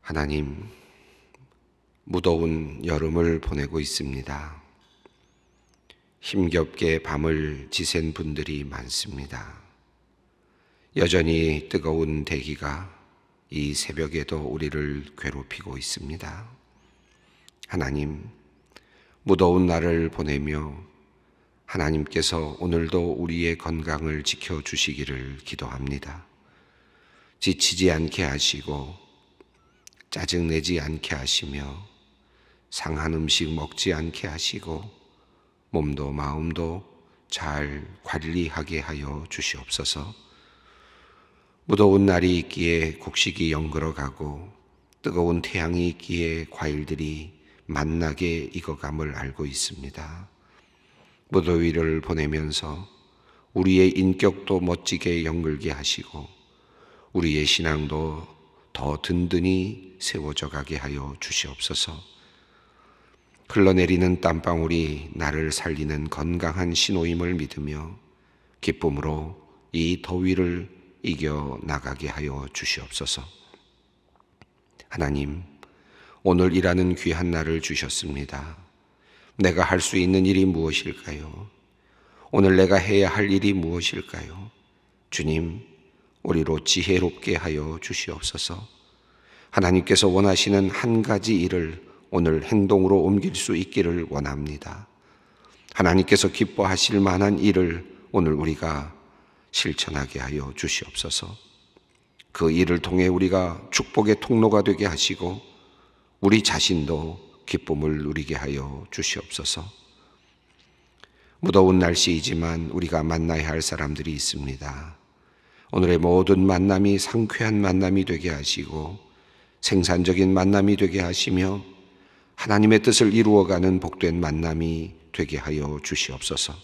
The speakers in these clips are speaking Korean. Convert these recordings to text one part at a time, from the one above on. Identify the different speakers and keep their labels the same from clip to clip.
Speaker 1: 하나님, 무더운 여름을 보내고 있습니다. 힘겹게 밤을 지샌 분들이 많습니다. 여전히 뜨거운 대기가 이 새벽에도 우리를 괴롭히고 있습니다. 하나님, 무더운 날을 보내며 하나님께서 오늘도 우리의 건강을 지켜주시기를 기도합니다. 지치지 않게 하시고 짜증내지 않게 하시며 상한 음식 먹지 않게 하시고 몸도 마음도 잘 관리하게 하여 주시옵소서. 무더운 날이 있기에 곡식이 연걸어가고 뜨거운 태양이 있기에 과일들이 맛나게 익어감을 알고 있습니다. 무더위를 보내면서 우리의 인격도 멋지게 연글게 하시고 우리의 신앙도 더 든든히 세워져 가게 하여 주시옵소서. 흘러내리는 땀방울이 나를 살리는 건강한 신호임을 믿으며 기쁨으로 이 더위를 이겨나가게 하여 주시옵소서. 하나님, 오늘 일하는 귀한 날을 주셨습니다. 내가 할 수 있는 일이 무엇일까요? 오늘 내가 해야 할 일이 무엇일까요? 주님, 우리로 지혜롭게 하여 주시옵소서. 하나님께서 원하시는 한 가지 일을 오늘 행동으로 옮길 수 있기를 원합니다. 하나님께서 기뻐하실 만한 일을 오늘 우리가 실천하게 하여 주시옵소서. 그 일을 통해 우리가 축복의 통로가 되게 하시고 우리 자신도 기쁨을 누리게 하여 주시옵소서. 무더운 날씨이지만 우리가 만나야 할 사람들이 있습니다. 오늘의 모든 만남이 상쾌한 만남이 되게 하시고 생산적인 만남이 되게 하시며 하나님의 뜻을 이루어가는 복된 만남이 되게 하여 주시옵소서.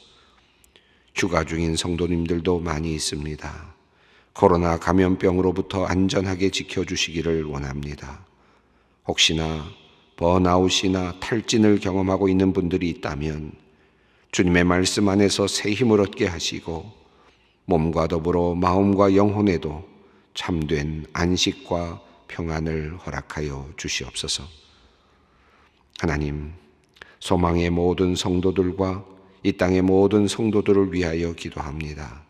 Speaker 1: 휴가 중인 성도님들도 많이 있습니다. 코로나 감염병으로부터 안전하게 지켜주시기를 원합니다. 혹시나 번아웃이나 탈진을 경험하고 있는 분들이 있다면 주님의 말씀 안에서 새 힘을 얻게 하시고 몸과 더불어 마음과 영혼에도 참된 안식과 평안을 허락하여 주시옵소서. 하나님, 소망의 모든 성도들과 이 땅의 모든 성도들을 위하여 기도합니다.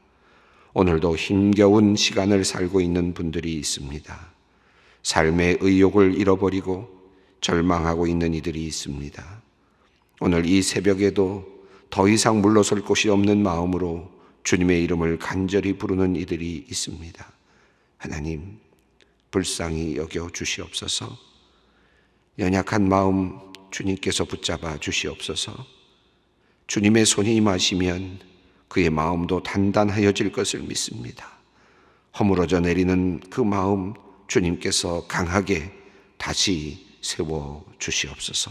Speaker 1: 오늘도 힘겨운 시간을 살고 있는 분들이 있습니다. 삶의 의욕을 잃어버리고 절망하고 있는 이들이 있습니다. 오늘 이 새벽에도 더 이상 물러설 곳이 없는 마음으로 주님의 이름을 간절히 부르는 이들이 있습니다. 하나님, 불쌍히 여겨 주시옵소서. 연약한 마음 주님께서 붙잡아 주시옵소서. 주님의 손이 임하시면 그의 마음도 단단하여질 것을 믿습니다. 허물어져 내리는 그 마음 주님께서 강하게 다시 세워 주시옵소서.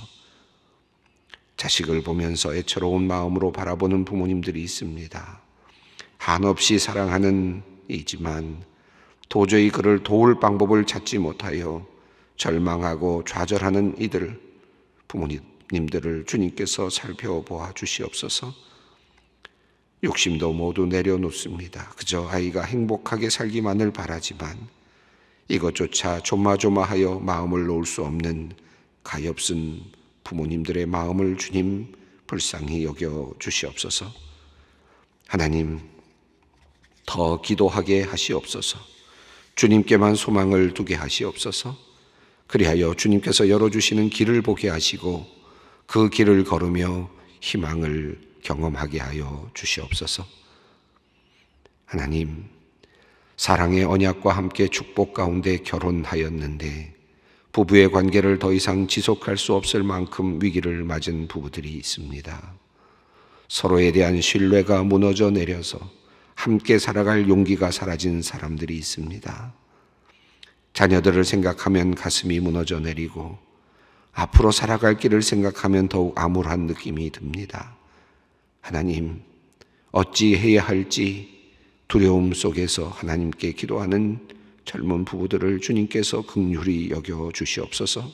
Speaker 1: 자식을 보면서 애처로운 마음으로 바라보는 부모님들이 있습니다. 한없이 사랑하는 이지만 도저히 그를 도울 방법을 찾지 못하여 절망하고 좌절하는 이들, 부모님들을 주님께서 살펴보아 주시옵소서. 욕심도 모두 내려놓습니다. 그저 아이가 행복하게 살기만을 바라지만 이것조차 조마조마하여 마음을 놓을 수 없는 가엾은 부모님들의 마음을 주님 불쌍히 여겨 주시옵소서. 하나님, 더 기도하게 하시옵소서. 주님께만 소망을 두게 하시옵소서. 그리하여 주님께서 열어주시는 길을 보게 하시고 그 길을 걸으며 희망을 경험하게 하여 주시옵소서. 하나님, 사랑의 언약과 함께 축복 가운데 결혼하였는데 부부의 관계를 더 이상 지속할 수 없을 만큼 위기를 맞은 부부들이 있습니다. 서로에 대한 신뢰가 무너져 내려서 함께 살아갈 용기가 사라진 사람들이 있습니다. 자녀들을 생각하면 가슴이 무너져 내리고 앞으로 살아갈 길을 생각하면 더욱 암울한 느낌이 듭니다. 하나님, 어찌 해야 할지 두려움 속에서 하나님께 기도하는 젊은 부부들을 주님께서 긍휼히 여겨 주시옵소서.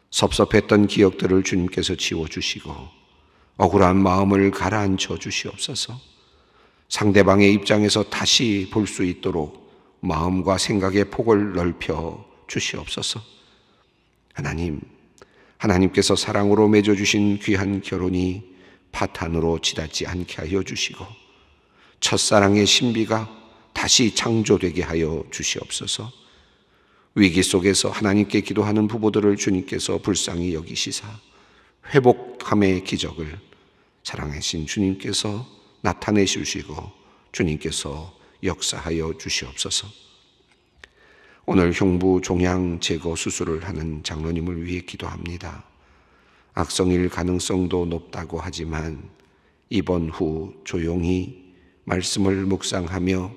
Speaker 1: 섭섭했던 기억들을 주님께서 지워주시고 억울한 마음을 가라앉혀 주시옵소서. 상대방의 입장에서 다시 볼 수 있도록 마음과 생각의 폭을 넓혀 주시옵소서. 하나님께서 사랑으로 맺어주신 귀한 결혼이 파탄으로 치닫지 않게 하여 주시고 첫사랑의 신비가 다시 창조되게 하여 주시옵소서. 위기 속에서 하나님께 기도하는 부부들을 주님께서 불쌍히 여기시사 회복함의 기적을 사랑하신 주님께서 나타내 주시고 주님께서 역사하여 주시옵소서. 오늘 흉부 종양 제거 수술을 하는 장로님을 위해 기도합니다. 악성일 가능성도 높다고 하지만 입원 후 조용히 말씀을 묵상하며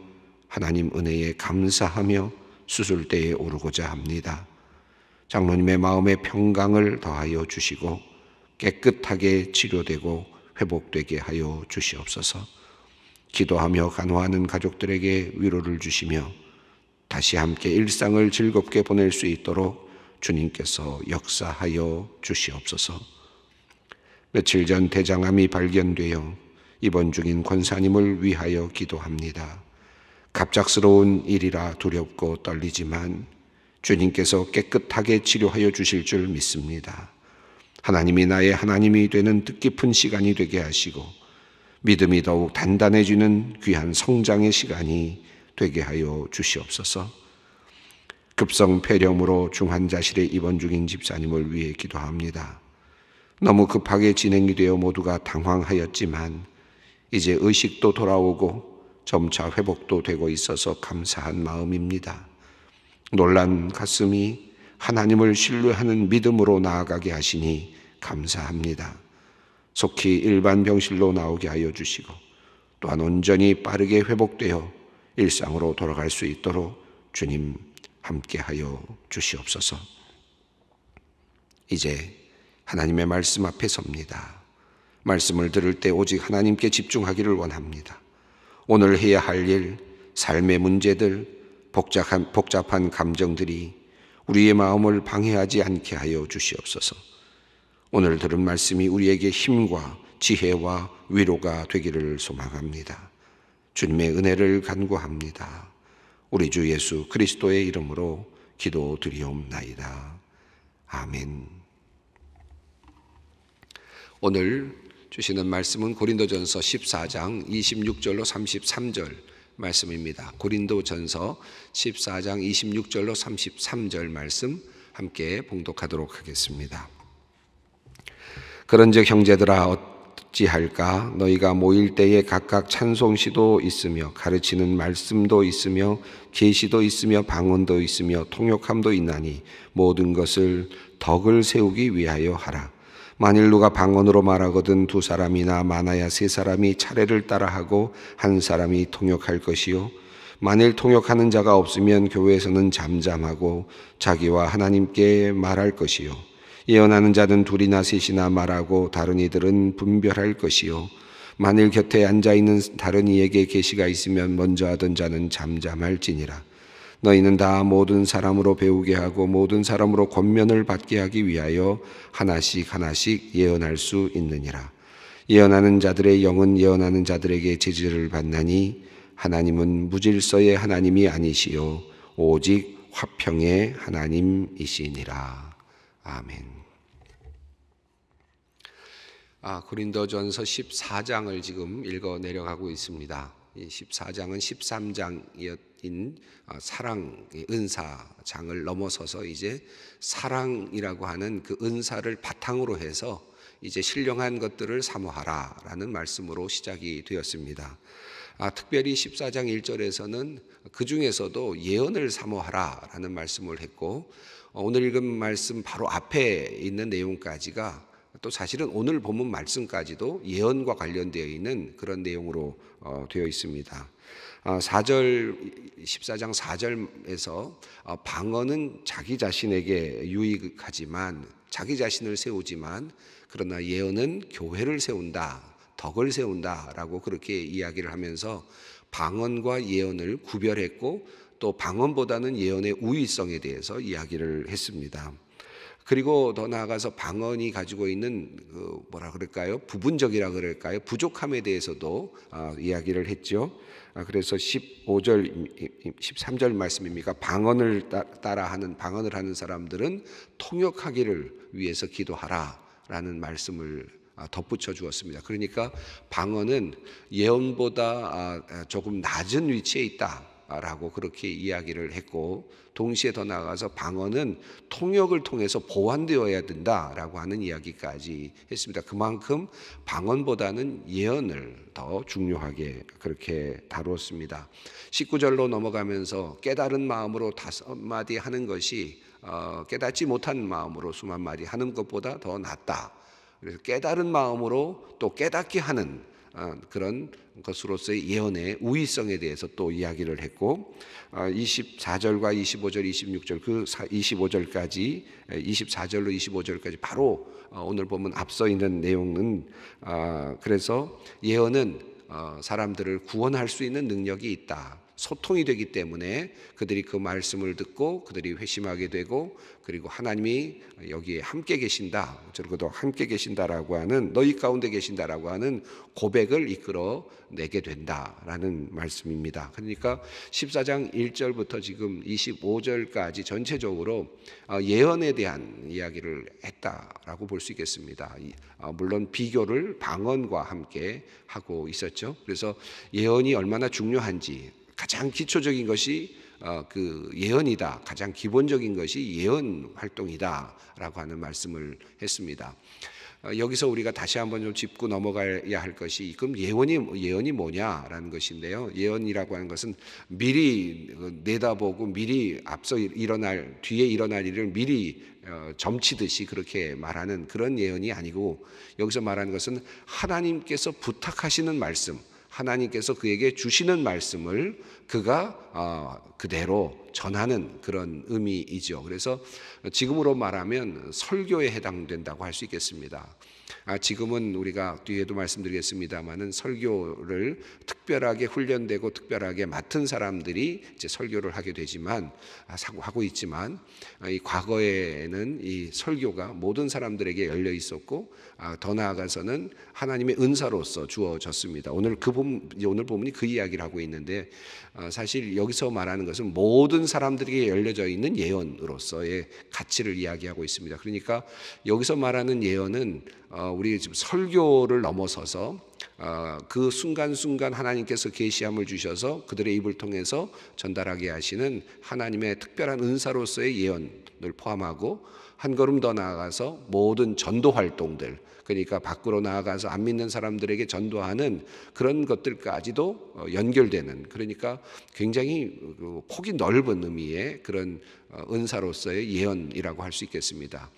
Speaker 1: 하나님 은혜에 감사하며 수술대에 오르고자 합니다. 장로님의 마음에 평강을 더하여 주시고 깨끗하게 치료되고 회복되게 하여 주시옵소서. 기도하며 간호하는 가족들에게 위로를 주시며 다시 함께 일상을 즐겁게 보낼 수 있도록 주님께서 역사하여 주시옵소서. 며칠 전 대장암이 발견되어 입원 중인 권사님을 위하여 기도합니다. 갑작스러운 일이라 두렵고 떨리지만 주님께서 깨끗하게 치료하여 주실 줄 믿습니다. 하나님이 나의 하나님이 되는 뜻깊은 시간이 되게 하시고 믿음이 더욱 단단해지는 귀한 성장의 시간이 되게 하여 주시옵소서. 급성 폐렴으로 중환자실에 입원 중인 집사님을 위해 기도합니다. 너무 급하게 진행이 되어 모두가 당황하였지만 이제 의식도 돌아오고 점차 회복도 되고 있어서 감사한 마음입니다. 놀란 가슴이 하나님을 신뢰하는 믿음으로 나아가게 하시니 감사합니다. 속히 일반 병실로 나오게 하여 주시고 또한 온전히 빠르게 회복되어 일상으로 돌아갈 수 있도록 주님 함께하여 주시옵소서. 이제 하나님의 말씀 앞에 섭니다. 말씀을 들을 때 오직 하나님께 집중하기를 원합니다. 오늘 해야 할 일, 삶의 문제들, 복잡한 감정들이 우리의 마음을 방해하지 않게 하여 주시옵소서. 오늘 들은 말씀이 우리에게 힘과 지혜와 위로가 되기를 소망합니다. 주님의 은혜를 간구합니다. 우리 주 예수 그리스도의 이름으로 기도드리옵나이다. 아멘. 오늘 주시는 말씀은 고린도전서 14장 26절로 33절 말씀입니다. 고린도전서 14장 26절로 33절 말씀 함께 봉독하도록 하겠습니다. 그런즉 형제들아 어찌할까? 너희가 모일 때에 각각 찬송시도 있으며 가르치는 말씀도 있으며 계시도 있으며 방언도 있으며 통역함도 있나니 모든 것을 덕을 세우기 위하여 하라. 만일 누가 방언으로 말하거든 두 사람이나 많아야 세 사람이 차례를 따라하고 한 사람이 통역할 것이요 만일 통역하는 자가 없으면 교회에서는 잠잠하고 자기와 하나님께 말할 것이요 예언하는 자는 둘이나 셋이나 말하고 다른 이들은 분별할 것이요 만일 곁에 앉아있는 다른 이에게 계시가 있으면 먼저 하던 자는 잠잠할지니라. 너희는 다 모든 사람으로 배우게 하고 모든 사람으로 권면을 받게 하기 위하여 하나씩 하나씩 예언할 수 있느니라. 예언하는 자들의 영은 예언하는 자들에게 제지를 받나니 하나님은 무질서의 하나님이 아니시요 오직 화평의 하나님이시니라. 아멘. 고린도전서 14장을 지금 읽어 내려가고 있습니다. 이 14장은 13장인 사랑의 은사장을 넘어서서 이제 사랑이라고 하는 그 은사를 바탕으로 해서 이제 신령한 것들을 사모하라라는 말씀으로 시작이 되었습니다. 특별히 14장 1절에서는 그 중에서도 예언을 사모하라라는 말씀을 했고 오늘 읽은 말씀 바로 앞에 있는 내용까지가 또 사실은 오늘 본문 말씀까지도 예언과 관련되어 있는 그런 내용으로 되어 있습니다. 14장 4절에서 방언은 자기 자신에게 유익하지만 자기 자신을 세우지만 그러나 예언은 교회를 세운다, 덕을 세운다라고 그렇게 이야기를 하면서 방언과 예언을 구별했고 또 방언보다는 예언의 우위성에 대해서 이야기를 했습니다. 그리고 더 나아가서 방언이 가지고 있는 그 뭐라 그럴까요? 부분적이라 그럴까요? 부족함에 대해서도 이야기를 했죠. 그래서 15절, 13절 말씀입니까? 방언을 방언을 하는 사람들은 통역하기를 위해서 기도하라라는 말씀을 덧붙여 주었습니다. 그러니까 방언은 예언보다 조금 낮은 위치에 있다라고 그렇게 이야기를 했고, 동시에 더 나아가서 방언은 통역을 통해서 보완되어야 된다라고 하는 이야기까지 했습니다. 그만큼 방언보다는 예언을 더 중요하게 그렇게 다루었습니다. 19절로 넘어가면서 깨달은 마음으로 5마디 하는 것이 깨닫지 못한 마음으로 수만 마디 하는 것보다 더 낫다. 그래서 깨달은 마음으로 또 깨닫게 하는 그런 것으로서의 예언의 우위성에 대해서 또 이야기를 했고, 24절과 25절, 26절, 그 25절까지, 24절로 25절까지 바로 오늘 보면 앞서 있는 내용은, 그래서 예언은 사람들을 구원할 수 있는 능력이 있다. 소통이 되기 때문에 그들이 그 말씀을 듣고 그들이 회심하게 되고, 그리고 하나님이 여기에 함께 계신다, 저러고도 함께 계신다라고 하는, 너희 가운데 계신다라고 하는 고백을 이끌어 내게 된다라는 말씀입니다. 그러니까 14장 1절부터 지금 25절까지 전체적으로 예언에 대한 이야기를 했다라고 볼 수 있겠습니다. 물론 비교를 방언과 함께 하고 있었죠. 그래서 예언이 얼마나 중요한지, 가장 기초적인 것이 그 예언이다. 가장 기본적인 것이 예언 활동이다라고 하는 말씀을 했습니다. 여기서 우리가 다시 한번 좀 짚고 넘어가야 할 것이, 그럼 예언이 뭐냐라는 것인데요. 예언이라고 하는 것은 미리 내다보고 미리 앞서 일어날, 뒤에 일어날 일을 미리 점치듯이 그렇게 말하는 그런 예언이 아니고, 여기서 말하는 것은 하나님께서 부탁하시는 말씀, 하나님께서 그에게 주시는 말씀을 그가 그대로 전하는 그런 의미이죠. 그래서 지금으로 말하면 설교에 해당된다고 할 수 있겠습니다. 지금은 우리가 뒤에도 말씀드리겠습니다만은 설교를 특별하게 훈련되고 특별하게 맡은 사람들이 이제 설교를 하게 되지만, 하고 있지만, 이 과거에는 이 설교가 모든 사람들에게 열려 있었고, 더 나아가서는 하나님의 은사로서 주어졌습니다. 오늘 본문이 그 이야기를 하고 있는데, 사실 여기서 말하는 것은 모든 사람들에게 열려져 있는 예언으로서의 가치를 이야기하고 있습니다. 그러니까 여기서 말하는 예언은 우리 지금 설교를 넘어서서 그 순간순간 하나님께서 계시함을 주셔서 그들의 입을 통해서 전달하게 하시는 하나님의 특별한 은사로서의 예언을 포함하고, 한 걸음 더 나아가서 모든 전도 활동들, 그러니까 밖으로 나아가서 안 믿는 사람들에게 전도하는 그런 것들까지도 연결되는, 그러니까 굉장히 폭이 넓은 의미의 그런 은사로서의 예언이라고 할 수 있겠습니다.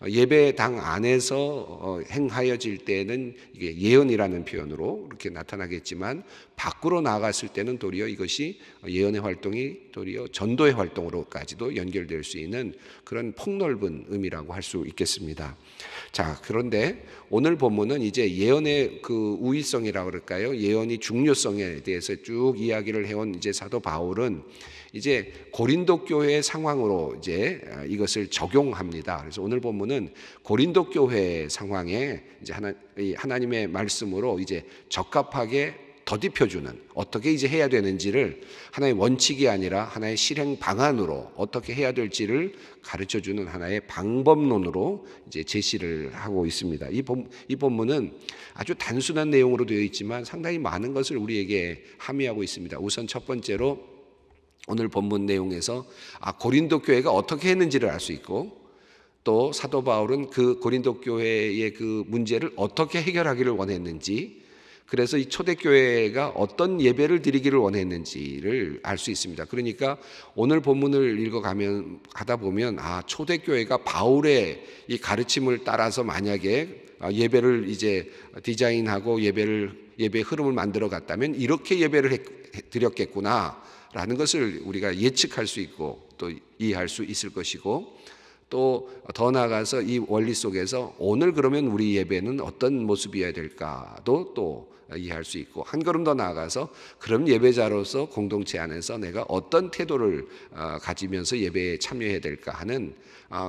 Speaker 1: 예배당 안에서 행하여질 때는 이게 예언이라는 표현으로 이렇게 나타나겠지만, 밖으로 나아갔을 때는 도리어 이것이 예언의 활동이 도리어 전도의 활동으로까지도 연결될 수 있는 그런 폭넓은 의미라고 할 수 있겠습니다. 자, 그런데 오늘 본문은 이제 예언의 그 우위성이라고 그럴까요? 예언이 중요성에 대해서 쭉 이야기를 해온 이제 사도 바울은 이제 고린도 교회의 상황으로 이제 이것을 적용합니다. 그래서 오늘 본문은 고린도 교회 상황에 이제 하나님의 말씀으로 이제 적합하게 덧입혀주는, 어떻게 이제 해야 되는지를 하나의 원칙이 아니라 하나의 실행 방안으로 어떻게 해야 될지를 가르쳐주는 하나의 방법론으로 이제 제시를 하고 있습니다. 이 본문은 아주 단순한 내용으로 되어 있지만 상당히 많은 것을 우리에게 함의하고 있습니다. 우선 첫 번째로 오늘 본문 내용에서 고린도 교회가 어떻게 했는지를 알 수 있고, 또 사도 바울은 그 고린도 교회의 그 문제를 어떻게 해결하기를 원했는지, 그래서 이 초대교회가 어떤 예배를 드리기를 원했는지를 알 수 있습니다. 그러니까 오늘 본문을 가다 보면 초대교회가 바울의 이 가르침을 따라서 만약에 예배를 이제 디자인하고 예배 흐름을 만들어 갔다면 이렇게 예배를 드렸겠구나라는 것을 우리가 예측할 수 있고 또 이해할 수 있을 것이고, 또 더 나아가서 이 원리 속에서 오늘 그러면 우리 예배는 어떤 모습이어야 될까도 또 이해할 수 있고, 한 걸음 더 나아가서 그럼 예배자로서 공동체 안에서 내가 어떤 태도를 가지면서 예배에 참여해야 될까 하는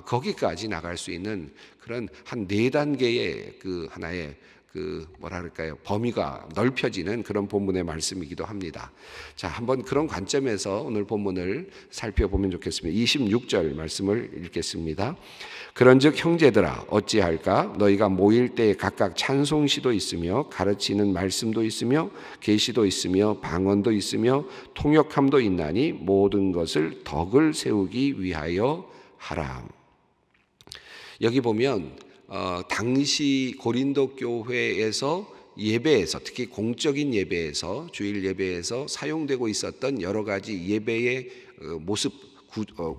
Speaker 1: 거기까지 나갈 수 있는 그런 한 4단계의 그 하나의 그 뭐라 그럴까요? 범위가 넓혀지는 그런 본문의 말씀이기도 합니다. 자, 한번 그런 관점에서 오늘 본문을 살펴보면 좋겠습니다. 26절 말씀을 읽겠습니다. 그런즉 형제들아 어찌할까? 너희가 모일 때 각각 찬송시도 있으며 가르치는 말씀도 있으며 계시도 있으며 방언도 있으며 통역함도 있나니 모든 것을 덕을 세우기 위하여 하라. 여기 보면 당시 고린도 교회에서 예배에서, 특히 공적인 예배에서, 주일 예배에서 사용되고 있었던 여러 가지 예배의 모습,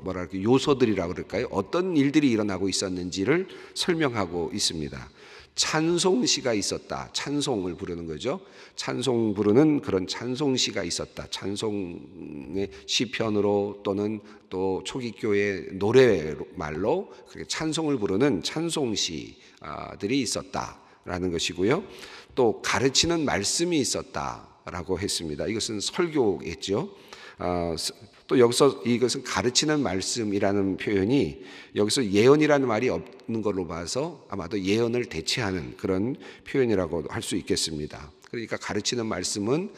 Speaker 1: 뭐랄까 요소들이라고 그럴까요? 어떤 일들이 일어나고 있었는지를 설명하고 있습니다. 찬송시가 있었다. 찬송을 부르는 거죠. 찬송 부르는 그런 찬송시가 있었다. 찬송의 시편으로 또는 또 초기교회 노래말로 찬송을 부르는 찬송시들이 있었다라는 것이고요. 또 가르치는 말씀이 있었다라고 했습니다. 이것은 설교겠죠. 또 여기서 이것은 가르치는 말씀이라는 표현이 여기서 예언이라는 말이 없는 걸로 봐서 아마도 예언을 대체하는 그런 표현이라고 할 수 있겠습니다. 그러니까 가르치는 말씀은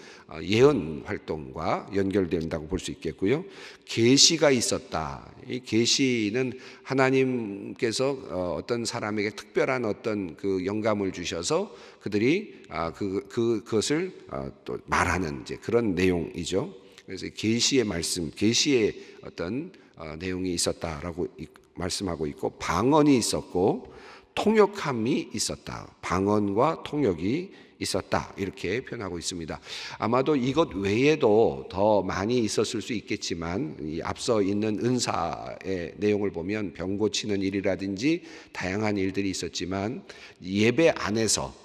Speaker 1: 예언 활동과 연결된다고 볼 수 있겠고요. 계시가 있었다. 이 계시는 하나님께서 어떤 사람에게 특별한 어떤 그 영감을 주셔서 그들이 그것을 또 말하는 이제 그런 내용이죠. 그래서 계시의 말씀, 계시의 어떤 내용이 있었다라고 말씀하고 있고, 방언이 있었고 통역함이 있었다. 방언과 통역이 있었다. 이렇게 표현하고 있습니다. 아마도 이것 외에도 더 많이 있었을 수 있겠지만 이 앞서 있는 은사의 내용을 보면 병 고치는 일이라든지 다양한 일들이 있었지만 예배 안에서,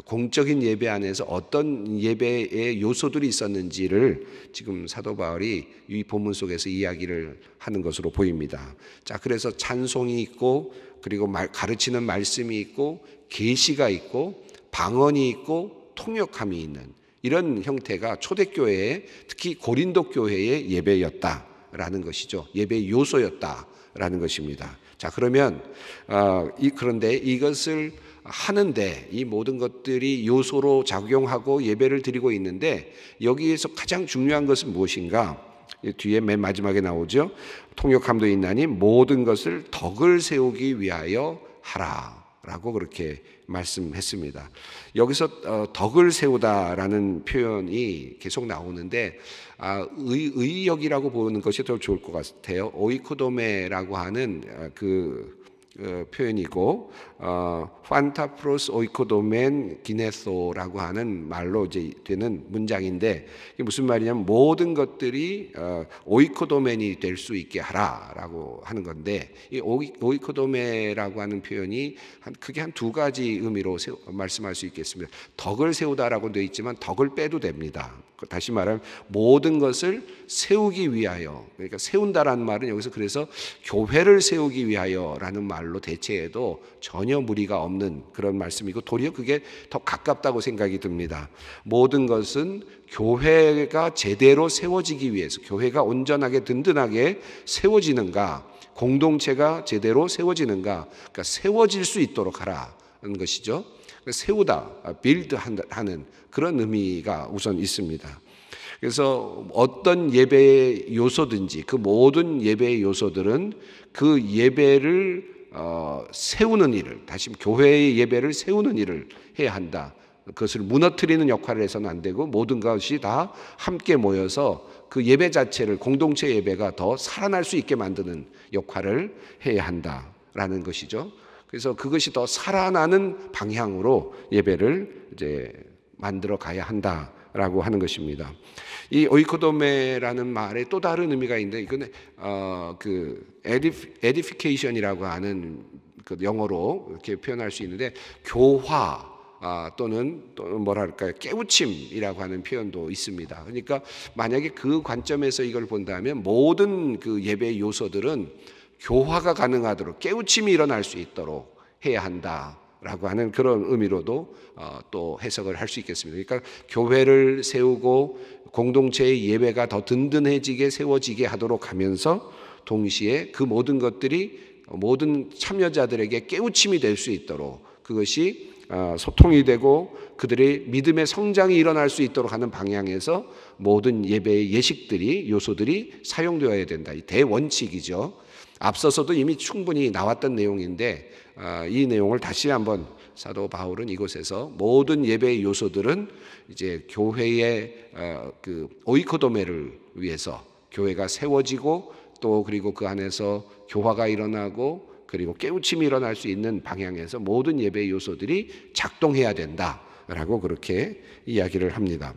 Speaker 1: 공적인 예배 안에서 어떤 예배의 요소들이 있었는지를 지금 사도 바울이 이 본문 속에서 이야기를 하는 것으로 보입니다. 자, 그래서 찬송이 있고, 그리고 가르치는 말씀이 있고, 계시가 있고, 방언이 있고, 통역함이 있는 이런 형태가 초대교회의, 특히 고린도 교회의 예배였다라는 것이죠. 예배 요소였다라는 것입니다. 자, 그러면 그런데 이것을 하는데 이 모든 것들이 요소로 작용하고 예배를 드리고 있는데 여기에서 가장 중요한 것은 무엇인가? 뒤에 맨 마지막에 나오죠. 통역함도 있나니 모든 것을 덕을 세우기 위하여 하라라고 그렇게 말씀했습니다. 여기서 덕을 세우다라는 표현이 계속 나오는데 의역이라고 보는 것이 더 좋을 것 같아요. 오이코도메라고 하는 그 표현이고, 판타프로스 오이코도멘 기네소라고 하는 말로 이제 되는 문장인데, 이게 무슨 말이냐면 모든 것들이 오이코도멘이 될 수 있게 하라라고 하는 건데, 이 오이코도메라고 하는 표현이 크게 한 2가지 의미로 말씀할 수 있겠습니다. 덕을 세우다라고 되어 있지만 덕을 빼도 됩니다. 다시 말하면 모든 것을 세우기 위하여, 그러니까 세운다라는 말은 여기서 그래서 교회를 세우기 위하여라는 말로 대체해도 전혀 무리가 없는 그런 말씀이고, 도리어 그게 더 가깝다고 생각이 듭니다. 모든 것은 교회가 제대로 세워지기 위해서, 교회가 온전하게 든든하게 세워지는가, 공동체가 제대로 세워지는가, 그러니까 세워질 수 있도록 하라는 것이죠. 세우다, 빌드하는 그런 의미가 우선 있습니다. 그래서 어떤 예배의 요소든지 그 모든 예배의 요소들은 그 예배를 세우는 일을, 다시 교회의 예배를 세우는 일을 해야 한다. 그것을 무너뜨리는 역할을 해서는 안 되고 모든 것이 다 함께 모여서 그 예배 자체를, 공동체 예배가 더 살아날 수 있게 만드는 역할을 해야 한다라는 것이죠. 그래서 그것이 더 살아나는 방향으로 예배를 이제 만들어 가야 한다라고 하는 것입니다. 이 오이코도메라는 말에 또 다른 의미가 있는데, 이거는 그 edification이라고 하는 그 영어로 이렇게 표현할 수 있는데, 교화 또는 뭐랄까요, 깨우침이라고 하는 표현도 있습니다. 그러니까 만약에 그 관점에서 이걸 본다면 모든 그 예배의 요소들은 교화가 가능하도록 깨우침이 일어날 수 있도록 해야 한다라고 하는 그런 의미로도 또 해석을 할 수 있겠습니다. 그러니까 교회를 세우고 공동체의 예배가 더 든든해지게 세워지게 하도록 하면서 동시에 그 모든 것들이 모든 참여자들에게 깨우침이 될 수 있도록, 그것이 소통이 되고 그들의 믿음의 성장이 일어날 수 있도록 하는 방향에서 모든 예배의 예식들이, 요소들이 사용되어야 된다. 이 대원칙이죠. 앞서서도 이미 충분히 나왔던 내용인데 이 내용을 다시 한번 사도 바울은 이곳에서 모든 예배의 요소들은 이제 교회의 그 오이코도메를 위해서, 교회가 세워지고 또 그리고 그 안에서 교화가 일어나고 그리고 깨우침이 일어날 수 있는 방향에서 모든 예배의 요소들이 작동해야 된다라고 그렇게 이야기를 합니다.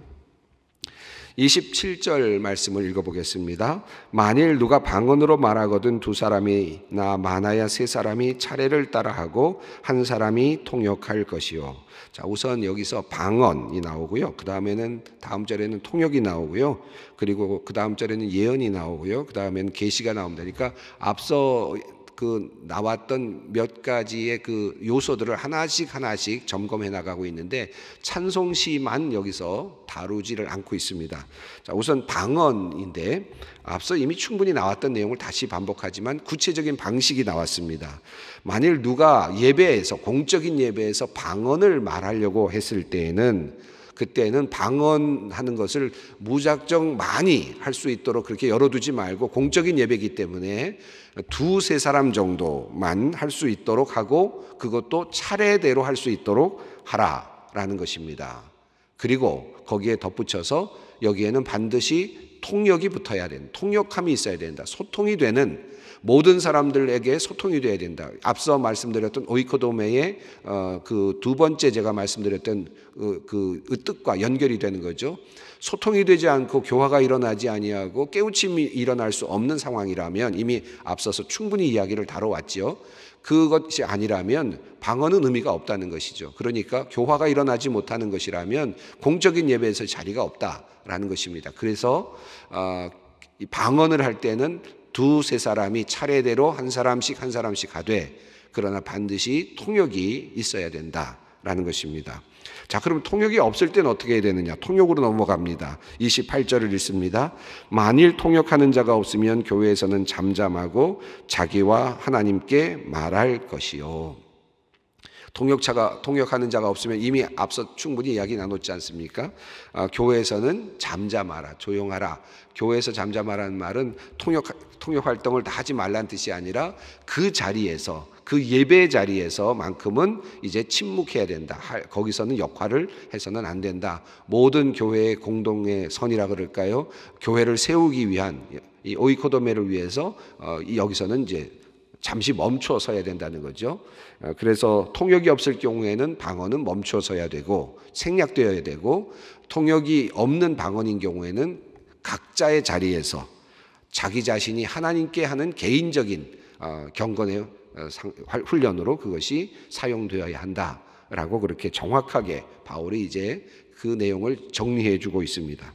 Speaker 1: 27절 말씀을 읽어보겠습니다. 만일 누가 방언으로 말하거든 두 사람이나 많아야 세 사람이 차례를 따라하고 한 사람이 통역할 것이요. 자, 우선 여기서 방언이 나오고요. 그 다음에는 다음 절에는 통역이 나오고요. 그리고 그 다음 절에는 예언이 나오고요. 그 다음에는 계시가 나옵니다. 그러니까 앞서 그 나왔던 몇 가지의 그 요소들을 하나씩 점검해 나가고 있는데 찬송시만 여기서 다루지를 않고 있습니다. 자, 우선 방언인데 앞서 이미 충분히 나왔던 내용을 다시 반복하지만 구체적인 방식이 나왔습니다. 만일 누가 예배에서, 공적인 예배에서 방언을 말하려고 했을 때에는, 그때는 방언하는 것을 무작정 많이 할 수 있도록 그렇게 열어두지 말고 공적인 예배이기 때문에 두세 사람 정도만 할 수 있도록 하고 그것도 차례대로 할 수 있도록 하라라는 것입니다. 그리고 거기에 덧붙여서 여기에는 반드시 통역이 붙어야 된다. 통역함이 있어야 된다. 소통이 되는, 모든 사람들에게 소통이 돼야 된다. 앞서 말씀드렸던 오이코도메의 그 두 번째 제가 말씀드렸던 그 뜻과 연결이 되는 거죠. 소통이 되지 않고 교화가 일어나지 아니하고 깨우침이 일어날 수 없는 상황이라면, 이미 앞서서 충분히 이야기를 다뤄왔죠. 그것이 아니라면 방언은 의미가 없다는 것이죠. 그러니까 교화가 일어나지 못하는 것이라면 공적인 예배에서 자리가 없다라는 것입니다. 그래서 이 방언을 할 때는 두세 사람이 차례대로 한 사람씩 하되, 그러나 반드시 통역이 있어야 된다라는 것입니다. 자, 그럼 통역이 없을 때는 어떻게 해야 되느냐? 통역으로 넘어갑니다. 28절을 읽습니다. 만일 통역하는 자가 없으면 교회에서는 잠잠하고 자기와 하나님께 말할 것이요. 통역하는 자가 없으면 이미 앞서 충분히 이야기 나눴지 않습니까? 교회에서는 잠잠하라, 조용하라. 교회에서 잠잠하라는 말은 통역 활동을 다 하지 말라는 뜻이 아니라 그 자리에서, 그 예배 자리에서만큼은 이제 침묵해야 된다. 거기서는 역할을 해서는 안 된다. 모든 교회의 공동의 선이라 그럴까요? 교회를 세우기 위한 이 오이코도메를 위해서 여기서는 이제 잠시 멈춰 서야 된다는 거죠. 그래서 통역이 없을 경우에는 방언은 멈춰 서야 되고 생략되어야 되고, 통역이 없는 방언인 경우에는 각자의 자리에서 자기 자신이 하나님께 하는 개인적인 경건의 훈련으로 그것이 사용되어야 한다라고 그렇게 정확하게 바울이 이제 그 내용을 정리해 주고 있습니다.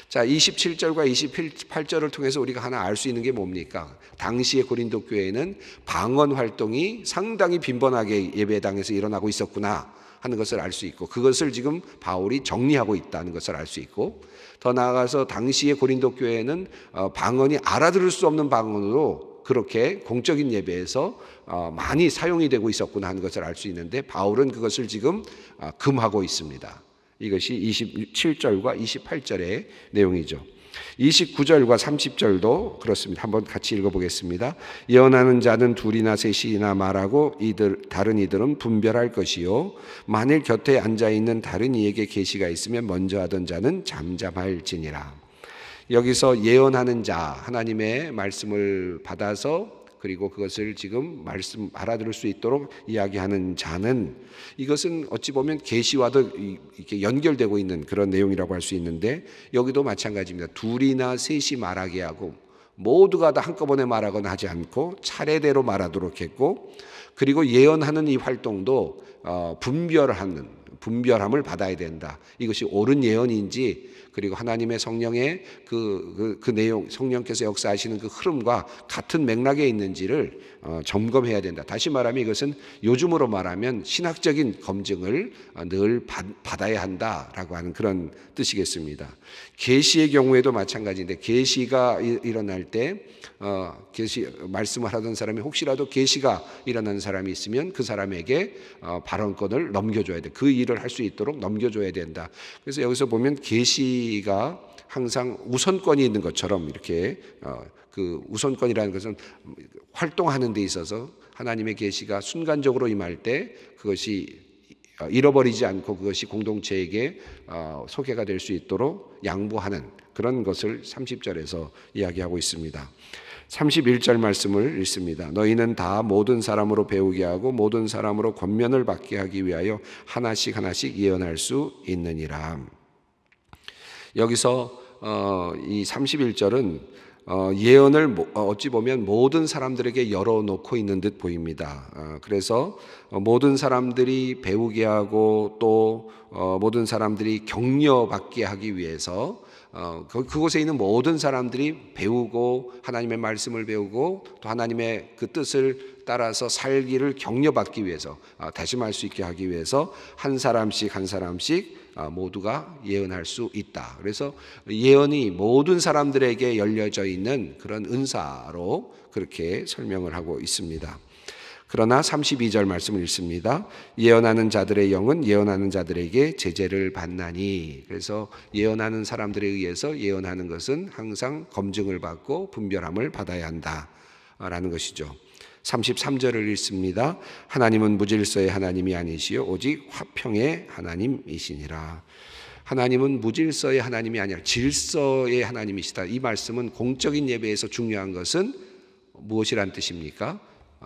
Speaker 1: 자, 27절과 28절을 통해서 우리가 하나 알 수 있는 게 뭡니까? 당시의 고린도 교회에는 방언 활동이 상당히 빈번하게 예배당에서 일어나고 있었구나 하는 것을 알 수 있고, 그것을 지금 바울이 정리하고 있다는 것을 알 수 있고, 더 나아가서 당시의 고린도 교회는 방언이 알아들을 수 없는 방언으로 그렇게 공적인 예배에서 많이 사용이 되고 있었구나 하는 것을 알 수 있는데, 바울은 그것을 지금 금하고 있습니다. 이것이 27절과 28절의 내용이죠. 29절과 30절도 그렇습니다. 한번 같이 읽어보겠습니다. 예언하는 자는 둘이나 셋이나 말하고 다른 이들은 분별할 것이요, 만일 곁에 앉아있는 다른 이에게 계시가 있으면 먼저 하던 자는 잠잠할지니라. 여기서 예언하는 자, 하나님의 말씀을 받아서 그리고 그것을 지금 말씀 알아들을 수 있도록 이야기하는 자는, 이것은 어찌 보면 계시와도 이렇게 연결되고 있는 그런 내용이라고 할 수 있는데, 여기도 마찬가지입니다. 둘이나 셋이 말하게 하고, 모두가 다 한꺼번에 말하거나 하지 않고 차례대로 말하도록 했고, 그리고 예언하는 이 활동도 분별하는, 분별함을 받아야 된다. 이것이 옳은 예언인지, 그리고 하나님의 성령의 그 내용, 성령께서 역사하시는 그 흐름과 같은 맥락에 있는지를 점검해야 된다. 다시 말하면 이것은 요즘으로 말하면 신학적인 검증을 늘 받아야 한다라고 하는 그런 뜻이겠습니다. 계시의 경우에도 마찬가지인데, 계시가 일어날 때 계시 말씀을 하던 사람이 혹시라도 계시가 일어나는 사람이 있으면 그 사람에게 발언권을 넘겨줘야 돼. 그 일을 할 수 있도록 넘겨줘야 된다. 그래서 여기서 보면 계시가 항상 우선권이 있는 것처럼, 이렇게 그 우선권이라는 것은 활동하는 데 있어서 하나님의 계시가 순간적으로 임할 때 그것이 잃어버리지 않고 그것이 공동체에게 소개가 될 수 있도록 양보하는 그런 것을 30절에서 이야기하고 있습니다. 31절 말씀을 읽습니다. 너희는 다 모든 사람으로 배우게 하고 모든 사람으로 권면을 받게 하기 위하여 하나씩 하나씩 예언할 수 있느니라. 여기서 이 31절은 예언을 어찌 보면 모든 사람들에게 열어놓고 있는 듯 보입니다. 그래서 모든 사람들이 배우게 하고 또 모든 사람들이 격려받게 하기 위해서 그곳에 있는 모든 사람들이 배우고 하나님의 말씀을 배우고 또 하나님의 그 뜻을 따라서 살기를 격려받기 위해서, 다시 말 수 있게 하기 위해서 한 사람씩 한 사람씩 모두가 예언할 수 있다. 그래서 예언이 모든 사람들에게 열려져 있는 그런 은사로 그렇게 설명을 하고 있습니다. 그러나 32절 말씀을 읽습니다. 예언하는 자들의 영은 예언하는 자들에게 제재를 받나니. 그래서 예언하는 사람들에 의해서 예언하는 것은 항상 검증을 받고 분별함을 받아야 한다라는 것이죠. 33절을 읽습니다. 하나님은 무질서의 하나님이 아니시요 오직 화평의 하나님이시니라. 하나님은 무질서의 하나님이 아니라 질서의 하나님이시다. 이 말씀은 공적인 예배에서 중요한 것은 무엇이란 뜻입니까?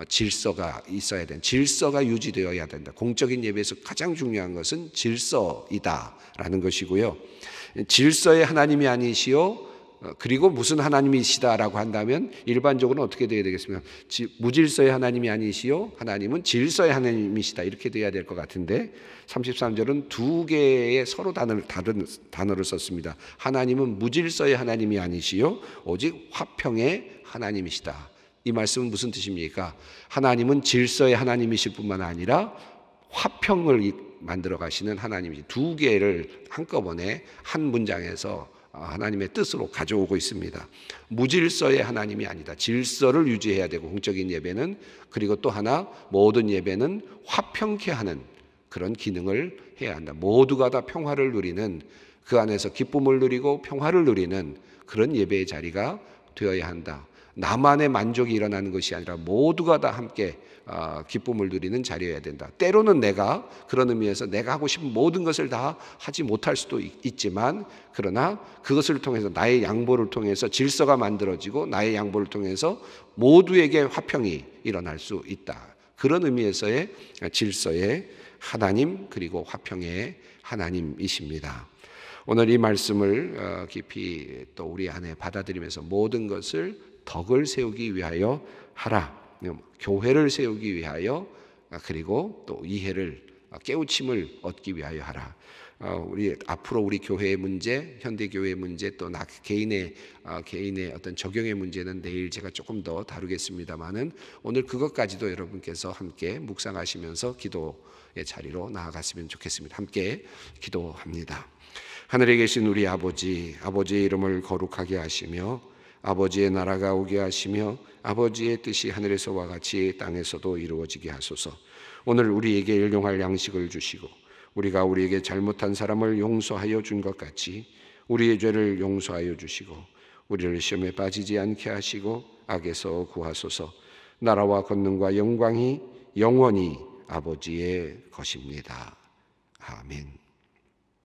Speaker 1: 질서가 있어야 된다. 질서가 유지되어야 된다. 공적인 예배에서 가장 중요한 것은 질서이다라는 것이고요. 질서의 하나님이 아니시요 그리고 무슨 하나님이시다라고 한다면 일반적으로는 어떻게 되어야 되겠습니까? 무질서의 하나님이 아니시요 하나님은 질서의 하나님이시다, 이렇게 되어야 될 것 같은데 33절은 두 개의 서로 다른 단어를 썼습니다. 하나님은 무질서의 하나님이 아니시요 오직 화평의 하나님이시다. 이 말씀은 무슨 뜻입니까? 하나님은 질서의 하나님이실 뿐만 아니라 화평을 만들어 가시는 하나님이시. 두 개를 한꺼번에 한 문장에서 하나님의 뜻으로 가져오고 있습니다. 무질서의 하나님이 아니다. 질서를 유지해야 되고 공적인 예배는, 그리고 또 하나 모든 예배는 화평케 하는 그런 기능을 해야 한다. 모두가 다 평화를 누리는, 그 안에서 기쁨을 누리고 평화를 누리는 그런 예배의 자리가 되어야 한다. 나만의 만족이 일어나는 것이 아니라 모두가 다 함께 기쁨을 누리는 자리여야 된다. 때로는 내가 그런 의미에서 내가 하고 싶은 모든 것을 다 하지 못할 수도 있지만, 그러나 그것을 통해서 나의 양보를 통해서 질서가 만들어지고 나의 양보를 통해서 모두에게 화평이 일어날 수 있다. 그런 의미에서의 질서의 하나님 그리고 화평의 하나님이십니다. 오늘 이 말씀을 깊이 또 우리 안에 받아들이면서 모든 것을 덕을 세우기 위하여 하라. 교회를 세우기 위하여, 그리고 또 이해를 깨우침을 얻기 위하여 하라. 우리 앞으로 우리 교회의 문제, 현대 교회의 문제, 또 개인의 어떤 적용의 문제는 내일 제가 조금 더 다루겠습니다만은 오늘 그것까지도 여러분께서 함께 묵상하시면서 기도의 자리로 나아갔으면 좋겠습니다. 함께 기도합니다. 하늘에 계신 우리 아버지, 아버지의 이름을 거룩하게 하시며 아버지의 나라가 오게 하시며 아버지의 뜻이 하늘에서와 같이 땅에서도 이루어지게 하소서. 오늘 우리에게 일용할 양식을 주시고 우리가 우리에게 잘못한 사람을 용서하여 준 것 같이 우리의 죄를 용서하여 주시고 우리를 시험에 빠지지 않게 하시고 악에서 구하소서. 나라와 권능과 영광이 영원히 아버지의 것입니다. 아멘.